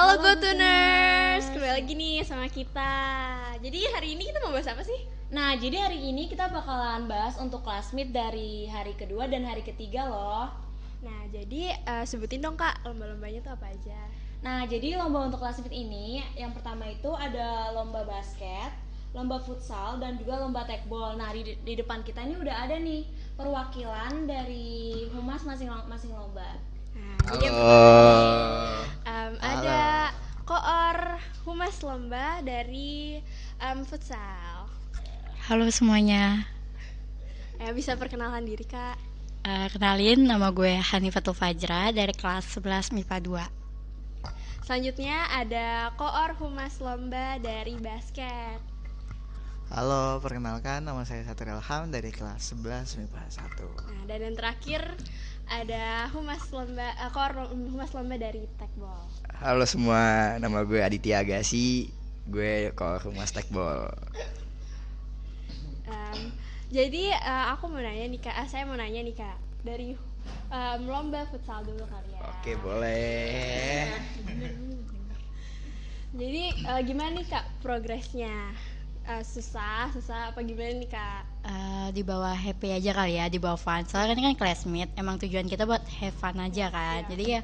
Halo GoTuners, kembali lagi nih sama kita. Jadi hari ini kita mau bahas apa sih? Nah, jadi hari ini kita bakalan bahas untuk classmate dari hari kedua dan hari ketiga loh. Nah, jadi sebutin dong Kak, lomba-lombanya tuh apa aja? Nah, jadi lomba untuk classmate ini yang pertama itu ada lomba basket, lomba futsal, dan juga lomba tekbol. Nah, di depan kita ini udah ada nih perwakilan dari humas masing-masing lomba. Nah, Halo. ada koor humas lomba dari futsal. Halo semuanya, Bisa perkenalkan diri Kak. kenalin nama gue Hanifatul Fajra dari kelas 11 MIPA 2. Selanjutnya ada koor humas lomba dari basket. Halo, perkenalkan nama saya Satria Ilham dari kelas 11 MIPA 1. Nah, dan yang terakhir ada koor humas lomba dari tekbol. Halo semua, nama gue Aditya Agassi, gue koor humas tekbol. Jadi aku mau nanya nih Kak, saya mau nanya nih Kak, dari lomba futsal dulu kali ya. Oke, boleh. Jadi gimana nih Kak progresnya? Susah apa gimana nih Kak? Di bawah happy aja kali ya, di bawah fun. Soalnya kan ini kan classmate, emang tujuan kita buat have fun aja kan. Jadi ya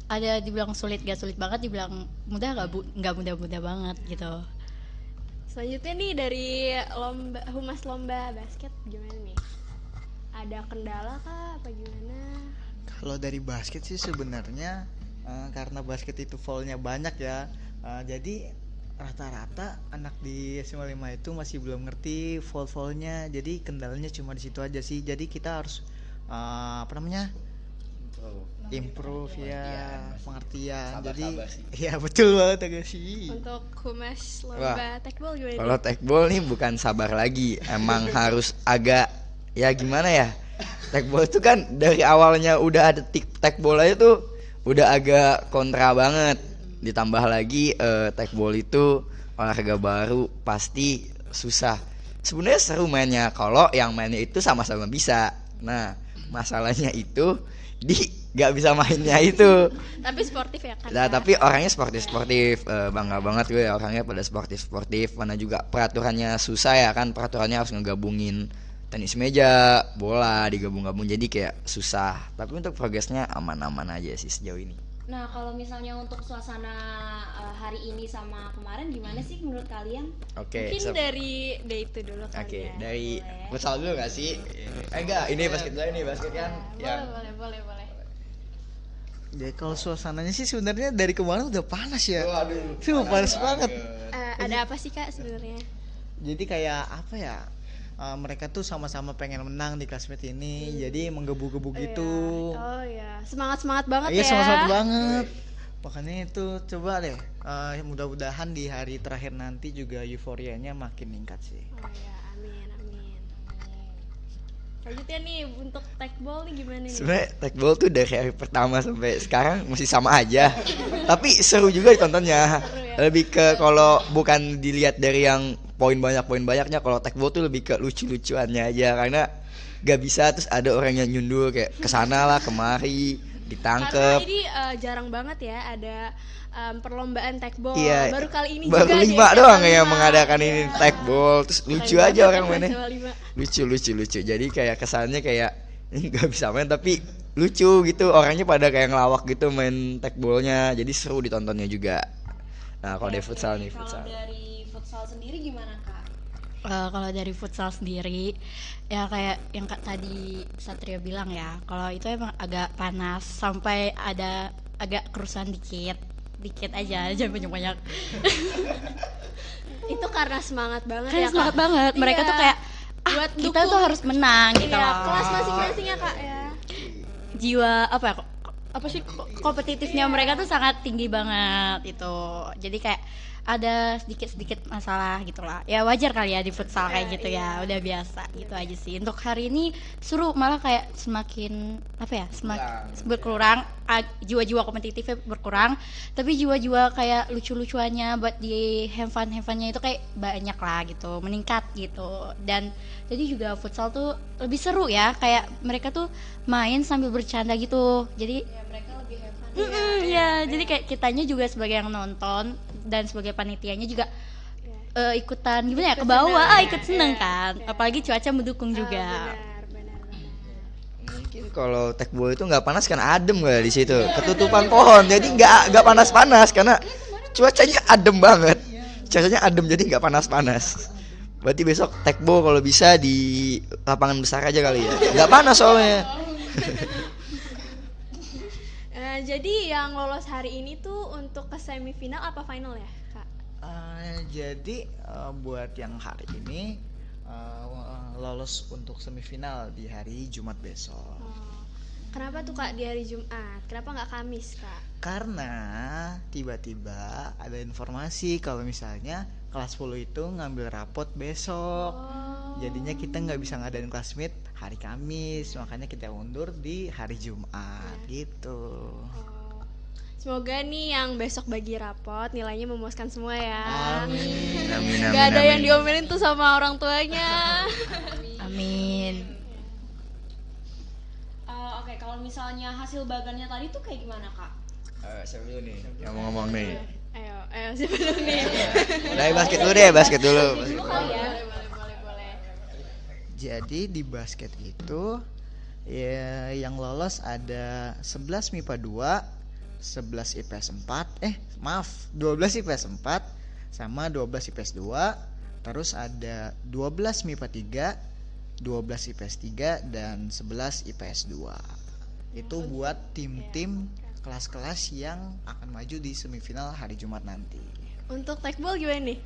ada dibilang sulit gak sulit banget, dibilang mudah gak mudah-mudah banget gitu. Selanjutnya nih dari humas lomba basket gimana nih? Ada kendala kah apa gimana? Kalau dari basket sih sebenarnya karena basket itu foulnya banyak ya, jadi rata-rata anak di SMA 5 itu masih belum ngerti foul-foulnya. Jadi kendalanya cuma di situ aja sih. Jadi kita harus improve ya, pengertian. Sabar Jadi sih. ya betul banget agak sih. Untuk humas lomba tekbol gimana? Kalau tekbol nih bukan sabar lagi, emang harus agak ya gimana ya? Tekbol itu kan dari awalnya udah ada tekbol aja tuh udah agak kontra banget. Ditambah lagi tekbol itu olahraga baru, pasti susah. Sebenarnya seru mainnya kalau yang mainnya itu sama-sama bisa. Nah, masalahnya itu nggak bisa mainnya itu. Tapi sportif ya kan? Nah, Kak? tapi orangnya sportif, bangga banget gue orangnya pada sportif. Mana juga peraturannya susah ya kan, peraturannya harus ngegabungin tenis meja, bola digabung-gabung, jadi kayak susah. Tapi untuk progresnya aman-aman aja sih sejauh ini. Nah, kalau misalnya untuk suasana hari ini sama kemarin gimana sih menurut kalian? Oke, Mungkin dari itu dulu kali Oke, ya. dari Boleh. futsal dulu gak sih? Enggak, ini basket dulu, ini basket kan. Ya. Boleh. Jadi kalau suasananya sih sebenarnya dari kemarin udah panas ya. Waduh, Tuh panas banget. Ada apa sih Kak sebenarnya? Jadi kayak apa ya? Mereka tuh sama-sama pengen menang di classmate ini, jadi menggebu-gebu gitu. Oh ya, semangat banget Iya, ya. sama-sama banget. Makanya itu coba deh, mudah-mudahan di hari terakhir nanti juga euforianya makin meningkat sih. Oh ya, amin. Selanjutnya nih untuk tekbol nih gimana nih? Sebenarnya tekbol tuh dari hari pertama sampai sekarang masih sama aja. Tapi seru juga ditontonnya. Seru ya. Lebih ke kalau bukan dilihat dari yang poin banyaknya, kalau tekbol tuh lebih ke lucu-lucuannya aja, karena gak bisa terus ada orang yang nyundul kayak kesana lah kemari Karena ditangkep. ini jarang banget ya ada perlombaan tekbol. Iya, Baru kali ini baru juga di 5 SMA doang yang 5. mengadakan ini Iya. tekbol, terus lucu Keren aja banget orang ya, mainnya. SMA 5. Lucu. Jadi kayak kesannya kayak nggak bisa main tapi lucu gitu, orangnya pada kayak ngelawak gitu main tekbolnya, jadi seru ditontonnya juga. Nah, kalau dari futsal nih, Kalau futsal. dari futsal sendiri gimana Kak? Kalau dari futsal sendiri ya kayak yang tadi Satria bilang ya, kalau itu emang agak panas sampai ada agak kerusuhan dikit aja jangan banyak-banyak. Itu karena semangat banget Kayak ya semangat Kak. banget, mereka Iya. tuh kayak Buat kita dukung. tuh harus menang gitu Iya, loh. kelas masing-masing ya Kak ya. Jiwa apa sih kompetitifnya mereka tuh sangat tinggi banget itu. Jadi kayak ada sedikit masalah gitu lah. Ya wajar kali ya di futsal kayak gitu ya, udah biasa gitu aja sih. Untuk hari ini seru, malah kayak semakin berkurang, jiwa-jiwa kompetitifnya berkurang, tapi jiwa-jiwa kayak lucu-lucuannya buat di have fun-nya itu kayak banyak lah gitu, meningkat gitu. Dan jadi juga futsal tuh lebih seru ya, kayak mereka tuh main sambil bercanda gitu. Jadi Ya mereka lebih have fun Ya, jadi kayak kitanya juga sebagai yang nonton dan sebagai panitianya juga ikutan gimana ya, ke bawah, ikut seneng kan. Apalagi cuaca mendukung juga. Benar. Mungkin kalau tekbol itu nggak panas kan adem nggak di situ, ketutupan pohon, jadi nggak panas-panas karena cuacanya adem banget. Cuacanya adem jadi nggak panas-panas. Berarti besok tekbol kalau bisa di lapangan besar aja kali ya, nggak panas soalnya. Jadi yang lolos hari ini tuh untuk ke semifinal apa final ya, Kak? Jadi buat yang hari ini lolos untuk semifinal di hari Jumat besok. Kenapa tuh Kak di hari Jumat? Kenapa nggak Kamis, Kak? Karena tiba-tiba ada informasi kalau misalnya kelas 10 itu ngambil rapot besok. Jadinya kita nggak bisa ngadain kelas meet hari Kamis, makanya kita undur di hari Jumat gitu. Semoga nih yang besok bagi rapot nilainya memuaskan semua ya. Amin. Gak ada yang diomelin tuh sama orang tuanya. Amin. Oke, kalau misalnya hasil bagannya tadi tuh kayak gimana, Kak? Siapa dulu nih yang mau ngomong nih? Ayo sebelum nih. Dari basket dulu deh, basket dulu. Boleh. Jadi di basket itu ya yang lolos ada 11 MIPA 2, 11 IPS 4, 12 IPS 4 sama 12 IPS 2. Terus ada 12 MIPA 3, 12 IPS 3 dan 11 IPS 2. Itu buat tim-tim kelas-kelas yang akan maju di semifinal hari Jumat nanti. Untuk tekbol gimana nih?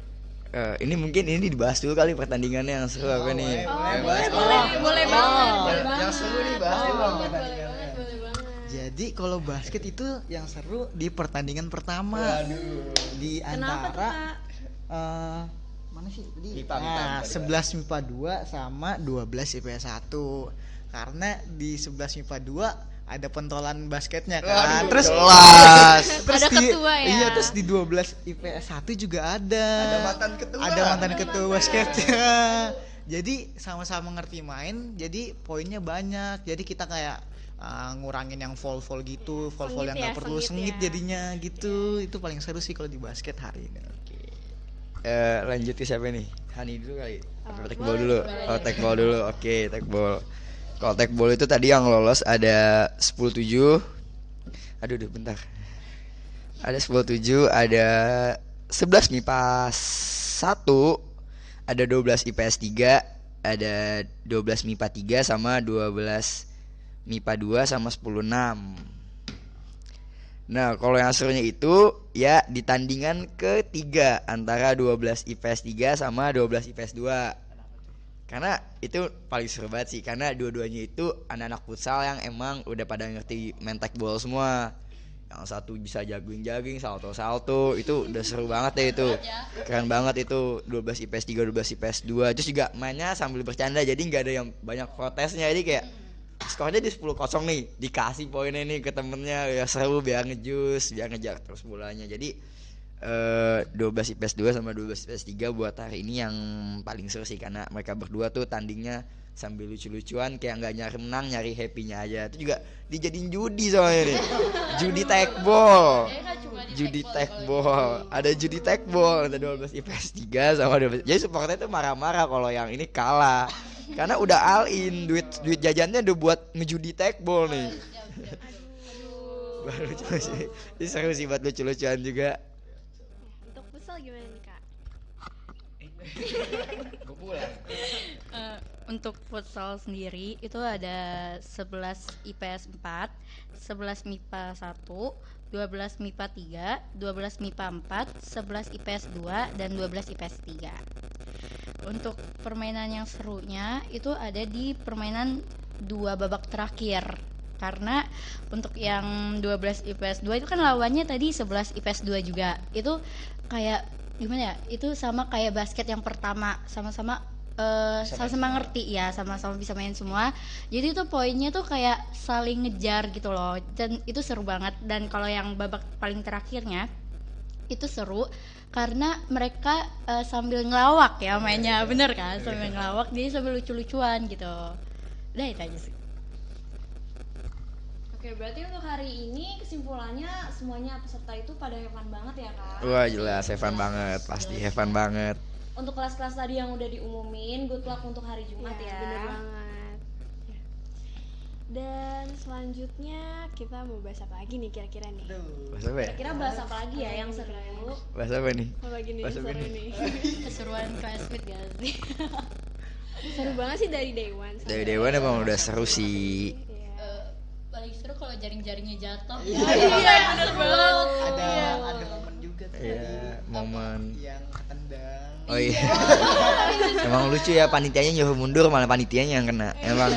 Ini mungkin dibahas dulu kali pertandingannya yang seru apa nih? Boleh banget. Yang seru nih bahas dulu. Boleh banget. Jadi kalau basket itu yang seru di pertandingan pertama. Di antara mana sih tadi? MIPA. 11 MIPA 2 sama 12 IPS 1. Karena di 11 MIPA 2 ada pentolan basketnya kan. Terus Ada ketua ya. Iya, terus di 12 IPS 1 juga ada. Ada mantan ketua basketnya. Jadi sama-sama ngerti main, jadi poinnya banyak. Jadi kita kayak ngurangin yang foul gitu, foul yang nggak perlu sengit jadinya gitu. Itu paling seru sih kalau di basket hari ini. Lanjut ke siapa nih? Hani dulu kali. Atau tekbol dulu? Tekbol dulu. Oke, tekbol. Kalau tekbol itu tadi yang lolos ada 10-7. Bentar. Ada 10-7, ada 11 MIPA 1, ada 12 IPS 3, ada 12 MIPA 3 sama 12 MIPA 2 sama 10-6. Nah, kalau yang serunya itu ya di tandingan ketiga antara 12 IPS 3 sama 12 IPS 2. Karena itu paling seru banget sih, karena dua-duanya itu anak-anak futsal yang emang udah pada ngerti main tekbol semua. Yang satu bisa jogging, salto, itu udah seru banget ya itu. Keren banget itu, 12 IPS 3, 12 IPS 2. Terus juga mainnya sambil bercanda, jadi nggak ada yang banyak protesnya. Jadi kayak skornya di 10-0 nih, dikasih poinnya nih ke temennya, ya seru biar ngejus, biar ngejar terus bolanya. Jadi 12 IPS 2 sama 12 IPS 3 buat hari ini yang paling seru sih, karena mereka berdua tuh tandingnya sambil lucu-lucuan, kayak nggak nyari menang, nyari happy-nya aja. Itu juga dijadiin judi soalnya nih. Judi tekbol. Ada judi tekbol, ada 12 IPS 3 sama 12. Jadi supporternya tuh marah-marah kalau yang ini kalah. Karena udah all in, duit jajannya udah buat ngejudi tekbol nih. Baru lucu sih. Ini seru sih buat lucu-lucuan juga. Untuk futsal gimana nih, Kak? Untuk futsal sendiri itu ada 11 IPS 4, 11 MIPA 1, 12 MIPA 3, 12 MIPA 4, 11 IPS 2 dan 12 IPS 3. Untuk permainan yang serunya itu ada di permainan 2 babak terakhir. Karena untuk yang 12 IPS 2 itu kan lawannya tadi 11 IPS 2 juga. Itu kayak gimana ya? Itu sama kayak basket yang pertama, sama-sama ngerti ya, sama-sama bisa main semua. Jadi itu poinnya tuh kayak saling ngejar gitu loh. Dan itu seru banget. Dan kalau yang babak paling terakhirnya itu seru karena mereka sambil ngelawak ya mainnya, bener kan? Sambil ngelawak, jadi sambil lucu-lucuan gitu. Udah itu aja sih. Oke, berarti untuk hari ini kesimpulannya semuanya peserta itu pada have fun banget ya Kak? Wah jelas have fun banget, pasti have fun banget. Untuk kelas-kelas tadi yang udah diumumin, good luck untuk hari Jumat ya. Bener banget. Ya. Dan selanjutnya kita mau bahas apa lagi nih kira-kira nih? Bahas apa ya? Kira bahas apa lagi ya yang seru? Bahas apa nih? Apa lagi nih Bahas yang apa seru nih? nih? Keseruan classmate gak sih? Seru banget sih dari day one. Dari Dewan emang udah seru sih. Iya. Paling seru kalau jaring-jaringnya jatuh. Iya, bener banget. Ada momen juga tuh Iya, momen. yang tendang. Oh iya. Emang lucu ya, panitianya nyuruh mundur malah panitianya yang kena. Emang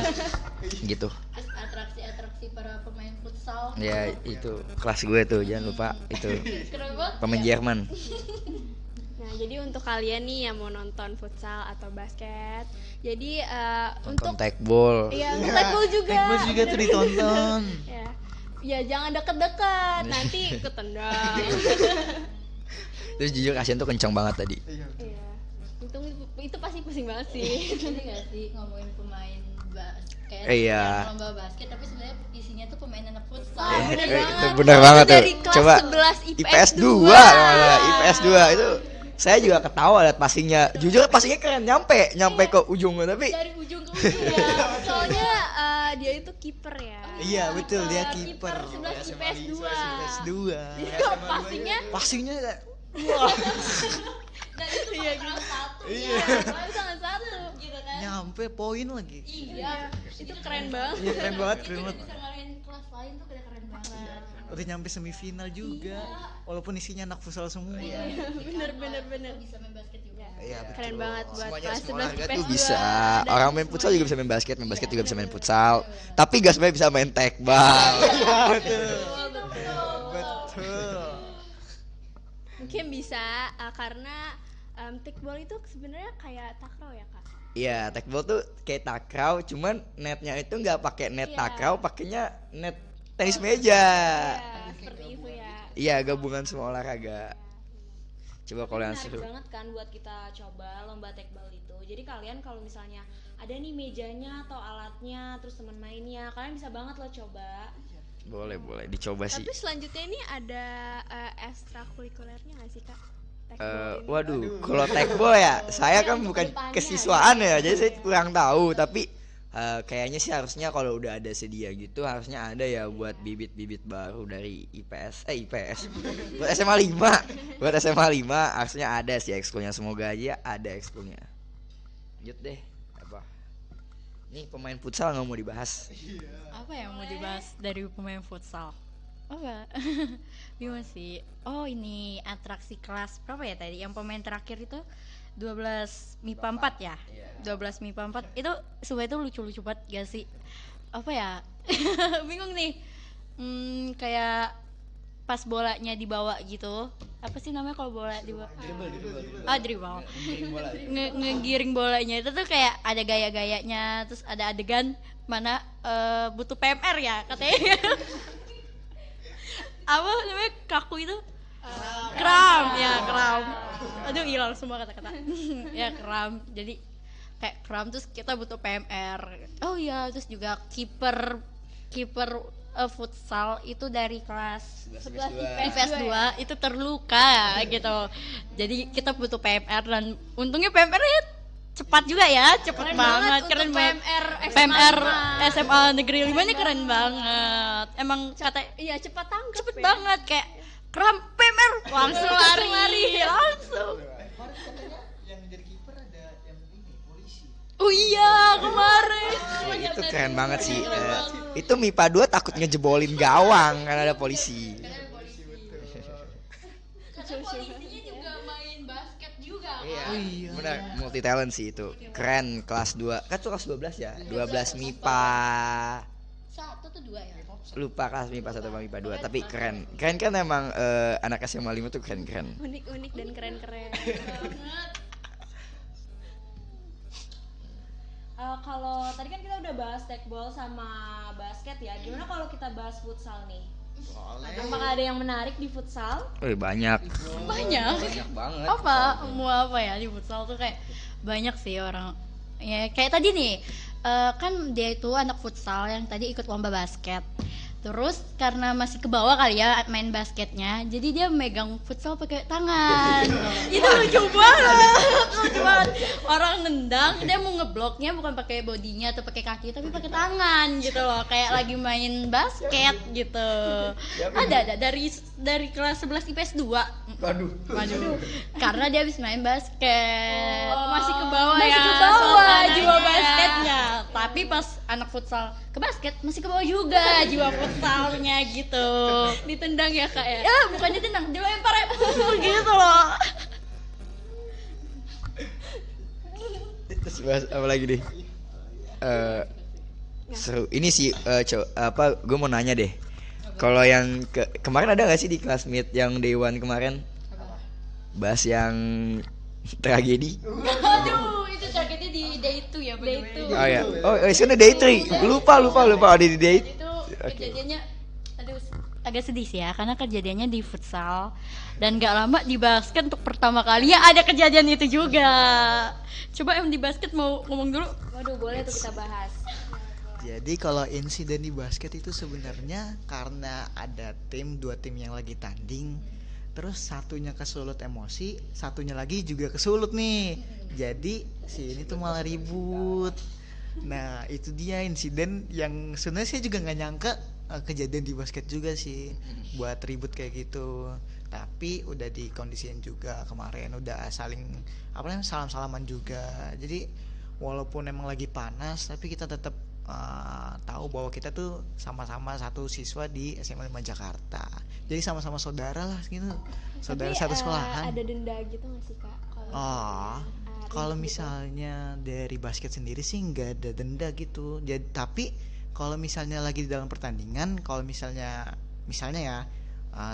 gitu. Terus atraksi-atraksi para pemain futsal. Ya itu kelas gue tuh, jangan lupa itu Keren banget. pemain Jerman. Nah, jadi untuk kalian nih yang mau nonton futsal atau basket, jadi Nonton untuk tekbol. iya untuk tekbol juga. Tekbol juga tuh ditonton. Ya. Ya jangan deket-deket, nanti ketendang. Terus jujur kasihan tuh kencang banget tadi. Iya. Itu pasti pusing banget sih. Ini gak sih ngomongin pemain basket, Iya. yang lomba basket, tapi sebenarnya isinya tuh pemain anak futsal. Bener Itu banget. bener banget tuh. Dari kelas Coba 11 IPS 2 IPS 2 itu saya juga ketawa liat passingnya. Jujur passingnya keren, nyampe ke ujungnya tapi Dari ujung ke ujung ya. Soalnya dia itu kiper ya. Iya betul, dia Kiper kiper. 11 IPS 2. IPS 2. Jadi pastinya Passingnya kayak dan itu iya gitu. Iya. Soalnya tangan satu gitu kan. nyampe poin lagi. Iya, itu keren banget. Iya keren banget, keren banget. Bisa ngalahin kelas lain tuh keren banget. Udah nyampe semifinal juga. Walaupun isinya anak futsal semua. Bener. Bisa main basket juga. Iya, betul. Keren banget buat semuanya kelas semua 11 olahraga IPS tuh 2. bisa. Dan Orang main futsal juga bisa main basket juga bisa main futsal. Tapi gak semuanya bisa main tekbal. Betul. mungkin bisa karena tekbol itu sebenarnya kayak takraw ya kak. Iya, tekbal tuh kayak takraw, cuman netnya itu nggak pakai net Iya. takraw, pakainya net tenis meja. Ya, seperti itu ya. Iya, gabungan semua olahraga. Coba kalau yang Menarik seru. banget kan buat kita coba lomba tekbal itu. Jadi kalian kalau misalnya ada nih mejanya atau alatnya, terus teman mainnya, kalian bisa banget lo coba. Boleh dicoba sih. Tapi selanjutnya ini ada ekstrakurikulernya nggak sih kak? Tekbol ini. Waduh, kalau tekbol ya, saya kan bukan kesiswaan ya, jadi saya kurang tahu. Tapi kayaknya sih harusnya kalau udah ada sedia gitu, harusnya ada ya buat bibit-bibit baru dari IPS, buat SMA 5, buat SMA 5 harusnya ada sih ekskulnya. Semoga aja ada ekskulnya. Lanjut deh, apa? Nih pemain futsal nggak mau dibahas. Apa yang mau dibahas dari pemain futsal? Apa? Bingung sih. Oh ini atraksi kelas berapa ya tadi? Yang pemain terakhir itu 12 MIPA 4 ya? 12 MIPA 4 itu sebenarnya itu lucu-lucu banget gak sih? Apa ya? Bingung nih. Kayak pas bolanya dibawa gitu. Apa sih namanya kalau bola dibawa? Dribble. Ngegiring bolanya itu tuh kayak ada gaya-gayanya, terus ada adegan mana butuh PMR ya katanya. Apa namanya kaku itu? Kram. Aduh hilang semua kata-kata. Ya kram. Jadi kayak kram terus kita butuh PMR. Oh iya, terus juga kiper futsal itu dari kelas 11 IPS 2 itu terluka gitu. Jadi kita butuh PMR dan untungnya PMR ya cepat juga ya, cepet banget, keren banget. PMR SMA Negeri 5 ini keren banget. Emang kata Iya cepat tanggap. cepet ya. banget kayak kram PMR langsung lari langsung. Kemarin katanya yang jadi kiper ada yang ini polisi. Oh iya kemarin. Itu keren banget sih. Itu MIPA 2 takut ngejebolin gawang karena ada polisi. Polisinya juga main basket juga. Iya. Benar, multi talent sih itu. Keren kelas 2. Kan itu kelas 12 ya? 12 MIPA. Satu tuh dua ya. Lupa kelas MIPA 1 sama MIPA 2, tapi keren. Keren kan emang anak SMA 5 tuh keren-keren. Unik dan keren. Kalau tadi kan kita udah bahas tekbol sama basket ya. Gimana kalau kita bahas futsal nih? Apakah ada yang menarik di futsal? Banyak. Banyak. Banyak banget. Mau apa ya di futsal tuh kayak banyak sih orang. Ya kayak tadi nih kan dia itu anak futsal yang tadi ikut lomba basket. Terus karena masih ke bawah kali ya main basketnya, jadi dia megang futsal pakai tangan. Itu lucu banget, lucu banget. Orang nendang, dia mau ngebloknya bukan pakai bodinya atau pakai kaki, tapi pakai tangan gitu loh, kayak lagi main basket gitu. Ada dari kelas 11 IPS 2. Waduh. Karena dia habis main basket. Masih ke bawah Masih ya ke bawah suasananya. jiwa basketnya. Tapi pas anak futsal ke basket masih ke bawah juga jiwa futsalnya gitu. Ditendang ya kak ya. Ya bukannya tenang, dilempar gitu loh. Terus bahas apa lagi deh? Seru. Ini sih gue mau nanya deh. Kalau yang kemarin ada gak sih di classmate yang day one kemarin? Bahas yang tragedi. Aduh, itu targetnya di day 2 ya, day 2. Oh ya. Oh, sekarang day 3. Lupa ada di day. Itu kejadiannya aduh agak sedih sih ya, karena kejadiannya di futsal dan gak lama di basket untuk pertama kali ya ada kejadian itu juga. Coba yang di basket mau ngomong dulu. Waduh, boleh tuh kita bahas. Jadi kalau insiden di basket itu sebenarnya karena ada dua tim yang lagi tanding, terus satunya kesulut emosi, satunya lagi juga kesulut nih. Jadi si ini tuh malah ribut. Nah itu dia insiden yang sebenarnya saya juga nggak nyangka kejadian di basket juga sih, buat ribut kayak gitu. Tapi udah dikondisiin juga kemarin, udah saling salam-salaman juga. Jadi walaupun emang lagi panas, tapi kita tetap tahu bahwa kita tuh sama-sama satu siswa di SMA 5 Jakarta. Jadi sama-sama saudara lah gitu. Saudara Tapi, satu sekolahan. ada denda gitu nggak sih kak? Kalau gitu. misalnya dari basket sendiri sih nggak ada denda gitu. Jadi tapi kalau misalnya lagi di dalam pertandingan, kalau misalnya ya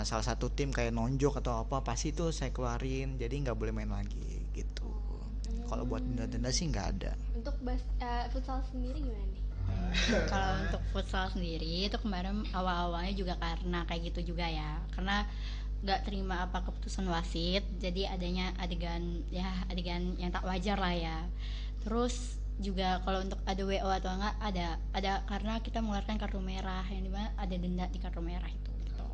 salah satu tim kayak nonjok atau apa, pasti itu saya keluarin. Jadi nggak boleh main lagi gitu. Kalau buat denda-denda sih nggak ada. Untuk futsal sendiri gimana nih? Kalau untuk futsal sendiri itu kemarin awal-awalnya juga karena kayak gitu juga ya, karena nggak terima apa keputusan wasit, jadi adanya adegan yang tak wajar lah ya. Terus juga kalau untuk ada WO atau enggak ada karena kita mengeluarkan kartu merah, yang dimana ada denda di kartu merah itu gitu.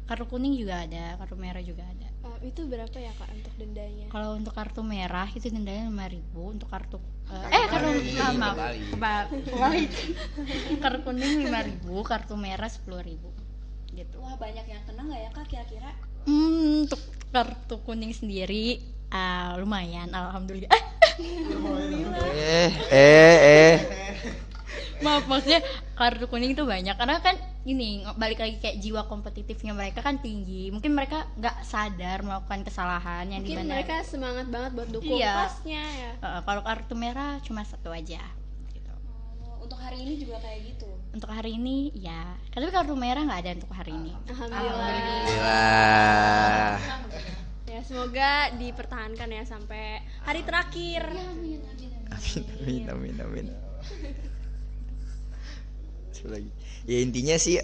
Kartu kuning juga ada, kartu merah juga ada. Itu berapa ya kak untuk dendanya? Kalau untuk kartu merah itu dendanya 5.000, untuk kartu kartu kuning 5.000, kartu merah 10.000 gitu. Wah, banyak yang kena nggak ya kak kira-kira? Untuk kartu kuning sendiri lumayan, alhamdulillah. Maaf, maksudnya kartu kuning itu banyak karena kan ini balik lagi kayak jiwa kompetitifnya mereka kan tinggi. Mungkin mereka nggak sadar melakukan kesalahan yang Mungkin dimana mereka semangat banget buat dukung Iya. pasnya ya. Kalau kartu merah cuma satu aja gitu. Untuk hari ini juga kayak gitu. Untuk hari ini ya, tapi kartu merah nggak ada untuk hari ini. Alhamdulillah. Ya semoga dipertahankan ya sampai hari terakhir. Amin. Lagi. Ya intinya sih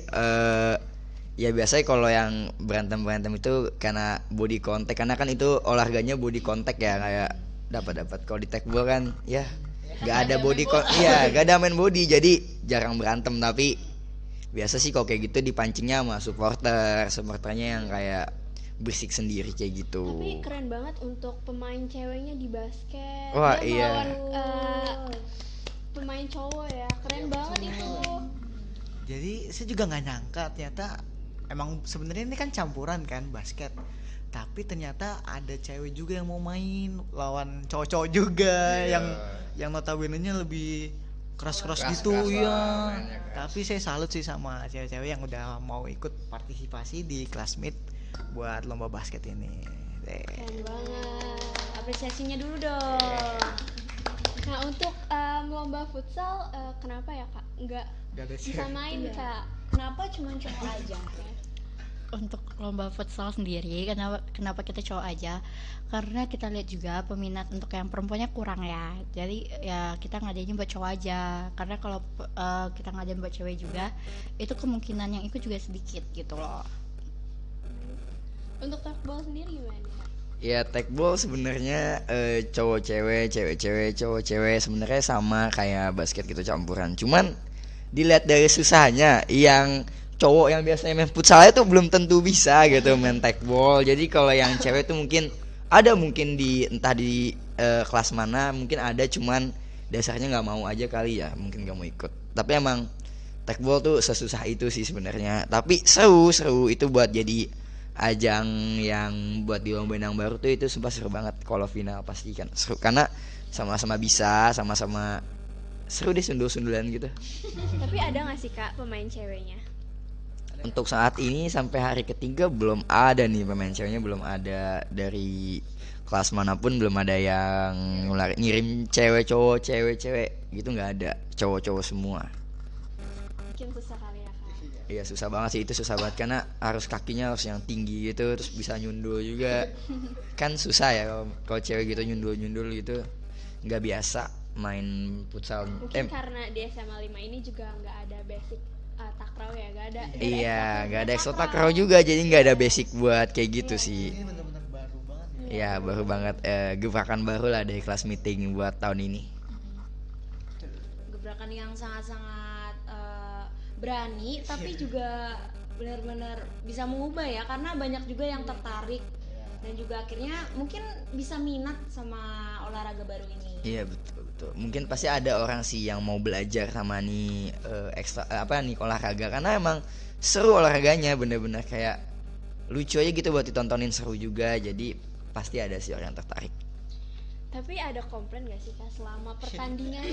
ya biasanya kalau yang berantem itu karena body contact, karena kan itu olahraganya body contact ya, kayak dapat kalau di tekbol kan ya nggak ada body nggak ada main body, jadi jarang berantem. Tapi biasa sih kalau kayak gitu dipancingnya sama supporternya yang kayak berisik sendiri kayak gitu. Tapi keren banget untuk pemain ceweknya di basket. Wah, Dia iya. melawan, pemain cowok ya, keren banget itu. Jadi saya juga nggak nyangka ternyata emang sebenarnya ini kan campuran kan basket. Tapi ternyata ada cewek juga yang mau main lawan cowok-cowok juga yang notabene-nya lebih keras-keras gitu ya. Tapi saya salut sih sama cewek-cewek yang udah mau ikut partisipasi di classmate buat lomba basket ini. Keren banget. Apresiasinya dulu dong. Nah untuk lomba futsal kenapa ya kak nggak Gak ada bisa main kak? Kenapa cuma cowok aja? Untuk lomba futsal sendiri kenapa kita cowok aja, karena kita lihat juga peminat untuk yang perempuannya kurang ya, jadi ya kita ngadain buat cowok aja, karena kalau kita ngadain buat cewek juga itu kemungkinan yang ikut juga sedikit gitu loh. Untuk tekbol sendiri gimana kak? Ya tekbol sebenarnya cowok cewek cowok cewek sebenarnya sama kayak basket gitu, campuran. Cuman dilihat dari susahnya, yang cowok yang biasanya main futsal itu belum tentu bisa gitu main tekbol. Jadi kalau yang cewek itu mungkin ada, mungkin di entah di kelas mana mungkin ada, cuman dasarnya nggak mau aja kali ya, mungkin nggak mau ikut. Tapi emang tekbol tuh sesusah itu sih sebenarnya. Tapi seru itu buat jadi ajang yang buat dilombain yang baru tuh, itu sumpah seru banget. Kalau final pasti kan seru karena sama-sama bisa, sama-sama seru deh, sundul-sundulan gitu. Tapi ada nggak sih Kak pemain ceweknya? Untuk saat ini sampai hari ketiga belum ada nih pemain ceweknya, belum ada dari kelas manapun, belum ada yang ngirim cewek cowok cewek gitu, nggak ada, cowok semua. Mungkin susah kali ya Kak. Iya susah banget sih, itu susah banget karena harus kakinya harus yang tinggi gitu, terus bisa nyundul juga. Kan susah ya kalau cewek gitu nyundul gitu, nggak biasa main futsal. Mungkin karena di SMA 5 ini juga nggak ada basic takraw ya, nggak ada. Iya, nggak ada extra takraw juga, jadi nggak ada basic buat kayak gitu sih. Ini benar-benar baru banget ya. Iya baru banget, gebrakan baru lah dari kelas meeting buat tahun ini. Gebrakan yang sangat-sangat berani, tapi juga benar-benar bisa mengubah ya, karena banyak juga yang tertarik dan juga akhirnya mungkin bisa minat sama olahraga baru ini. Iya betul. Mungkin pasti ada orang sih yang mau belajar sama nih ekstra nih olahraga, karena emang seru olahraganya, bener-bener kayak lucu aja gitu buat ditontonin, seru juga. Jadi pasti ada sih orang yang tertarik. Tapi ada komplain gak sih Kak selama pertandingan?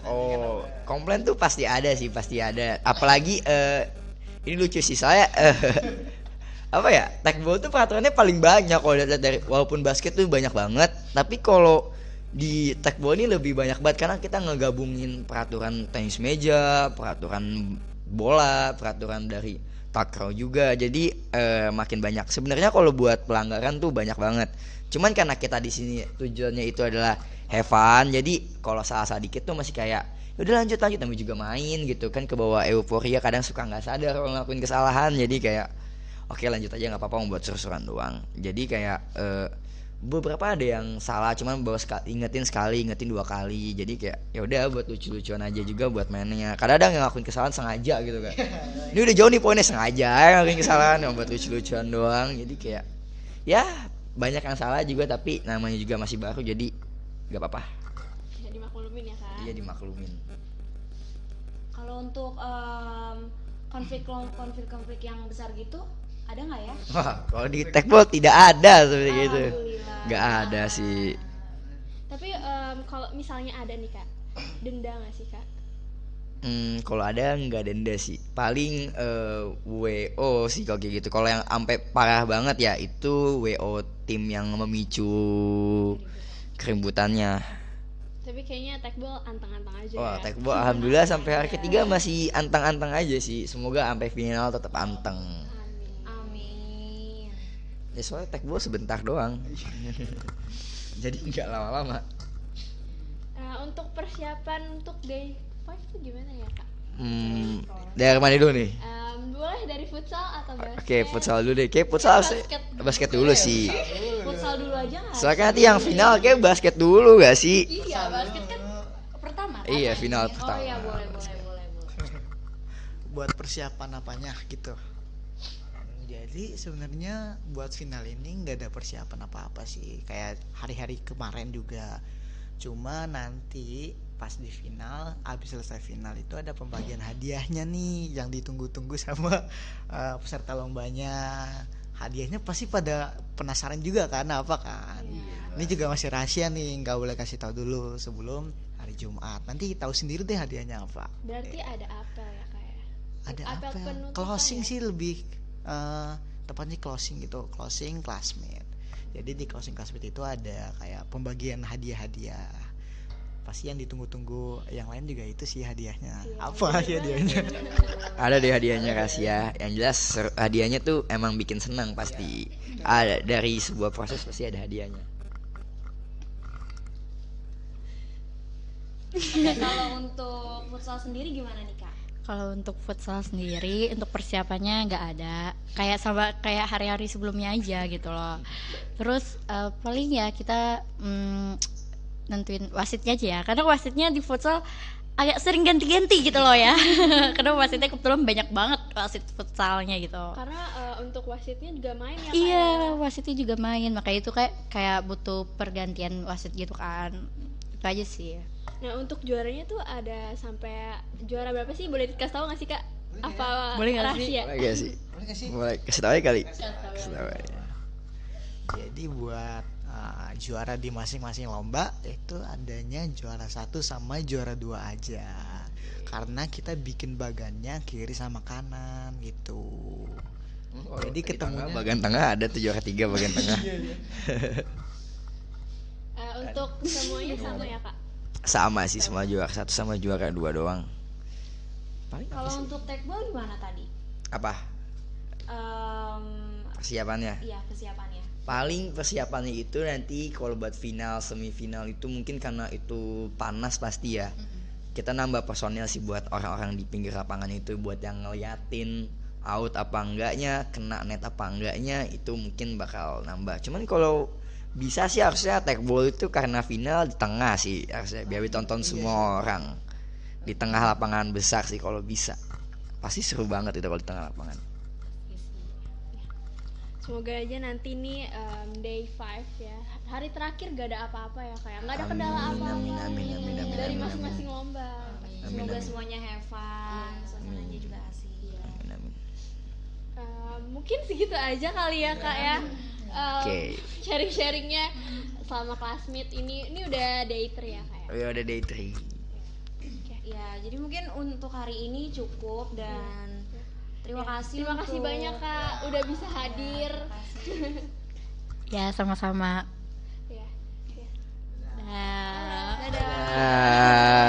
Oh, komplain tuh pasti ada sih, pasti ada. Apalagi ini lucu sih, saya apa ya, tekbol tuh peraturannya paling banyak kalau lihat dari, walaupun basket tuh banyak banget, tapi kalau di tekbol ini lebih banyak banget karena kita ngegabungin peraturan tenis meja, peraturan bola, peraturan dari takraw juga. Jadi makin banyak. Sebenarnya kalau buat pelanggaran tuh banyak banget. Cuman karena kita di sini tujuannya itu adalah have fun, jadi kalau salah dikit tuh masih kayak udah lanjut namanya juga main gitu kan, ke bawah euforia, kadang suka nggak sadar kalau ngelakuin kesalahan, jadi kayak oke, lanjut aja nggak apa-apa, buat seru-seruan doang. Jadi kayak beberapa ada yang salah, cuman bawa ingetin sekali, ingetin 2 kali, jadi kayak ya udah buat lucu-lucuan aja juga buat mainnya. Kadang-kadang yang ngelakuin kesalahan sengaja gitu kan, ini udah jauh nih poinnya, sengaja ngelakuin kesalahan buat lucu-lucuan doang. Jadi kayak ya banyak yang salah juga, tapi namanya juga masih baru, jadi nggak apa-apa. Bisa dimaklumin ya Kak? Iya dimaklumin. Kalau untuk konflik yang besar gitu ada nggak ya? Wah, kalau di tekbol tidak ada seperti itu, Alhamdulillah. nggak ada sih. Tapi kalau misalnya ada nih Kak, denda nggak sih Kak? Kalau ada nggak denda sih, paling WO sih kalau kayak gitu. Kalau yang sampai parah banget ya itu WO tim yang memicu keributannya. Tapi kayaknya tekbol anteng-anteng aja Wah, ya. tekbol alhamdulillah sampai hari ketiga masih anteng-anteng aja sih. Semoga sampai final tetap anteng. Amin. Ya soalnya tekbol sebentar doang. Jadi nggak lama-lama. Untuk persiapan untuk day 5 itu gimana ya Kak? Dari mana dulu nih? Boleh dari futsal atau basket? Oke, futsal dulu deh. Kayak futsal sih. Basket dulu sih. Futsal dulu aja nggak? Soalnya nanti yang final kayak basket dulu gak sih? Iya, basket kan pertama kan? Iya, final Oh pertama. iya, boleh. Buat persiapan apanya gitu. Jadi sebenarnya buat final ini nggak ada persiapan apa-apa sih, kayak hari-hari kemarin juga. Cuma nanti pas di final, abis selesai final itu ada pembagian hadiahnya nih yang ditunggu-tunggu sama peserta lombanya. Hadiahnya pasti pada penasaran juga kan, apa kan? Ini juga masih rahasia nih, nggak boleh kasih tahu dulu sebelum hari Jumat. Nanti tahu sendiri deh hadiahnya apa. Berarti ada apel ya Kak ya? Ada Apel apa? penutupan Closing ya? sih lebih tepatnya closing gitu, closing classmate. Jadi di closing classmate itu ada kayak pembagian hadiah-hadiah. Pasti yang ditunggu-tunggu yang lain juga itu sih hadiahnya. Apa sih hadiahnya? Ada deh hadiahnya rahasia. Yang jelas hadiahnya tuh emang bikin senang pasti. Ada dari sebuah proses pasti ada hadiahnya. Kalau untuk futsal sendiri gimana nih Kak? Kalau untuk futsal sendiri, untuk persiapannya nggak ada, kayak sama kayak hari-hari sebelumnya aja gitu loh. Terus paling ya kita nentuin wasitnya aja ya, karena wasitnya di futsal agak sering ganti-ganti gitu loh ya. Karena wasitnya kebetulan banyak banget wasit futsalnya gitu. Karena untuk wasitnya juga main ya Kak, Iya, ya? wasitnya juga main, makanya itu kayak butuh pergantian wasit gitu kan. Itu aja sih. Nah untuk juaranya tuh ada sampai juara berapa sih? Boleh dikasih tahu nggak sih Kak? Apa Boleh nggak sih? rahasia? Boleh gak sih? Boleh nggak sih? Boleh kasih tahu ya kali. Kasih tahu ya. Jadi buat juara di masing-masing lomba itu adanya juara 1 sama juara 2 aja. Karena kita bikin bagannya kiri sama kanan gitu. Jadi Di ketemunya tengah, bagian tengah ada tuh juara 3 bagian tengah. Untuk semuanya sama ya Kak? Sama sih, semua juara 1 sama juara 2 doang. Paling apa Kalau sih? untuk tekbol gimana tadi? Apa? Persiapannya? Iya kesiapannya. Paling persiapannya itu nanti kalau buat final, semifinal itu mungkin karena itu panas pasti ya. Kita nambah personil sih buat orang-orang di pinggir lapangan itu, buat yang ngeliatin out apa enggaknya, kena net apa enggaknya, itu mungkin bakal nambah. Cuman kalau bisa sih harusnya tekbol itu karena final di tengah sih harusnya, biar ditonton semua orang. Di tengah lapangan besar sih kalau bisa. Pasti seru banget itu kalau di tengah lapangan. Semoga aja nanti nih day 5 ya, hari terakhir gak ada apa-apa ya kayak nggak ada Amin, kendala apa-apa amin, amin, amin, amin, dari amin, masing-masing lomba. Amin, Semoga amin. semuanya have fun, suasananya juga asik. Amin, amin. Mungkin segitu aja kali ya Kak ya. Oke. Sharing-sharingnya selama classmate ini udah day 3 ya Kak ya. Oh ya udah day 3. Ya, jadi mungkin untuk hari ini cukup dan terima kasih. Terima kasih untuk- banyak Kak udah bisa hadir. Ya, sama-sama. Ya. Dah. Dadah. Ah.